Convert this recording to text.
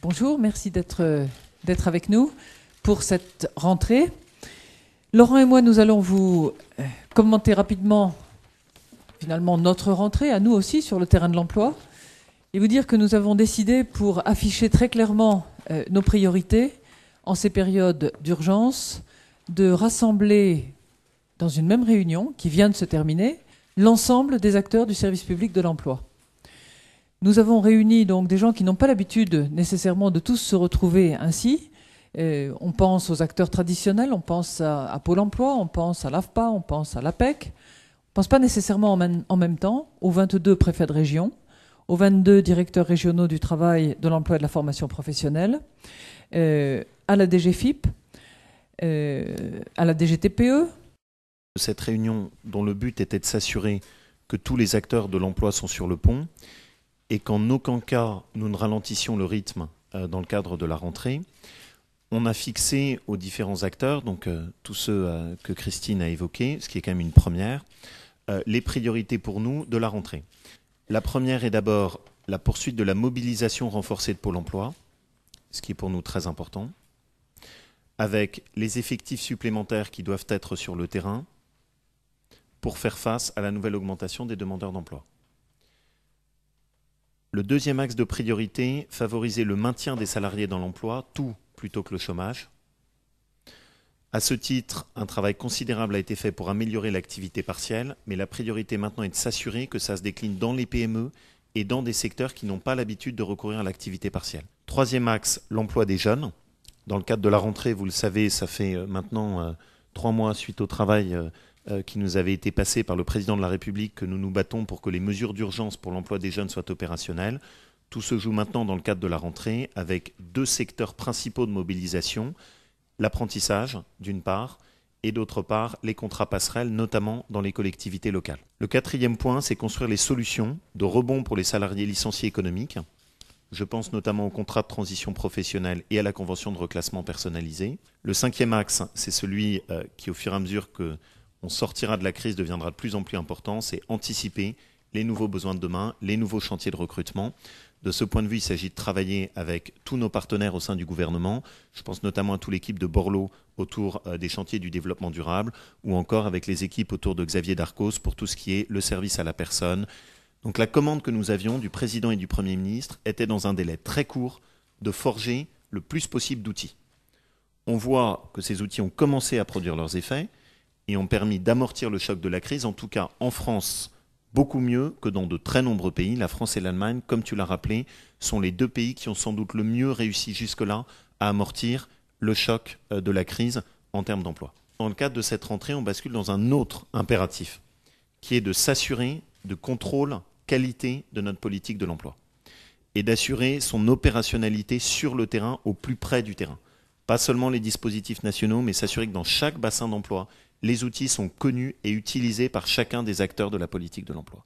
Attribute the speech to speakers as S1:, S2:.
S1: Bonjour, merci d'être avec nous pour cette rentrée. Laurent et moi, nous allons vous commenter rapidement, finalement, notre rentrée, à nous aussi, sur le terrain de l'emploi, et vous dire que nous avons décidé, pour afficher très clairement nos priorités en ces périodes d'urgence, de rassembler dans une même réunion, qui vient de se terminer, l'ensemble des acteurs du service public de l'emploi. Nous avons réuni donc des gens qui n'ont pas l'habitude nécessairement de tous se retrouver ainsi. On pense aux acteurs traditionnels, on pense à Pôle emploi, on pense à l'AFPA, on pense à l'APEC. On ne pense pas nécessairement en même temps aux 22 préfets de région, aux 22 directeurs régionaux du travail, de l'emploi et de la formation professionnelle, à la DGFIP, à la DGTPE.
S2: Cette réunion dont le but était de s'assurer que tous les acteurs de l'emploi sont sur le pont et qu'en aucun cas nous ne ralentissions le rythme dans le cadre de la rentrée, on a fixé aux différents acteurs, donc tous ceux que Christine a évoqués, ce qui est quand même une première, les priorités pour nous de la rentrée. La première est d'abord la poursuite de la mobilisation renforcée de Pôle emploi, ce qui est pour nous très important, avec les effectifs supplémentaires qui doivent être sur le terrain pour faire face à la nouvelle augmentation des demandeurs d'emploi. Le deuxième axe de priorité, favoriser le maintien des salariés dans l'emploi, tout plutôt que le chômage. À ce titre, un travail considérable a été fait pour améliorer l'activité partielle, mais la priorité maintenant est de s'assurer que ça se décline dans les PME et dans des secteurs qui n'ont pas l'habitude de recourir à l'activité partielle. Troisième axe, l'emploi des jeunes. Dans le cadre de la rentrée, vous le savez, ça fait maintenant 3 mois suite au travail qui nous avait été passé par le président de la République que nous nous battons pour que les mesures d'urgence pour l'emploi des jeunes soient opérationnelles. Tout se joue maintenant dans le cadre de la rentrée avec 2 secteurs principaux de mobilisation, l'apprentissage d'une part et d'autre part les contrats passerelles, notamment dans les collectivités locales. Le 4e point, c'est construire les solutions de rebond pour les salariés licenciés économiques. Je pense notamment au contrat de transition professionnelle et à la convention de reclassement personnalisé. Le 5e axe, c'est celui qui, au fur et à mesure que on sortira de la crise, deviendra de plus en plus important, c'est anticiper les nouveaux besoins de demain, les nouveaux chantiers de recrutement. De ce point de vue, il s'agit de travailler avec tous nos partenaires au sein du gouvernement. Je pense notamment à toute l'équipe de Borloo autour des chantiers du développement durable ou encore avec les équipes autour de Xavier Darcos pour tout ce qui est le service à la personne. Donc la commande que nous avions du président et du Premier ministre était dans un délai très court de forger le plus possible d'outils. On voit que ces outils ont commencé à produire leurs effets et ont permis d'amortir le choc de la crise, en tout cas en France, beaucoup mieux que dans de très nombreux pays. La France et l'Allemagne, comme tu l'as rappelé, sont les 2 pays qui ont sans doute le mieux réussi jusque-là à amortir le choc de la crise en termes d'emploi. Dans le cadre de cette rentrée, on bascule dans un autre impératif, qui est de s'assurer de contrôle qualité de notre politique de l'emploi et d'assurer son opérationnalité sur le terrain, au plus près du terrain. Pas seulement les dispositifs nationaux, mais s'assurer que dans chaque bassin d'emploi, les outils sont connus et utilisés par chacun des acteurs de la politique de l'emploi.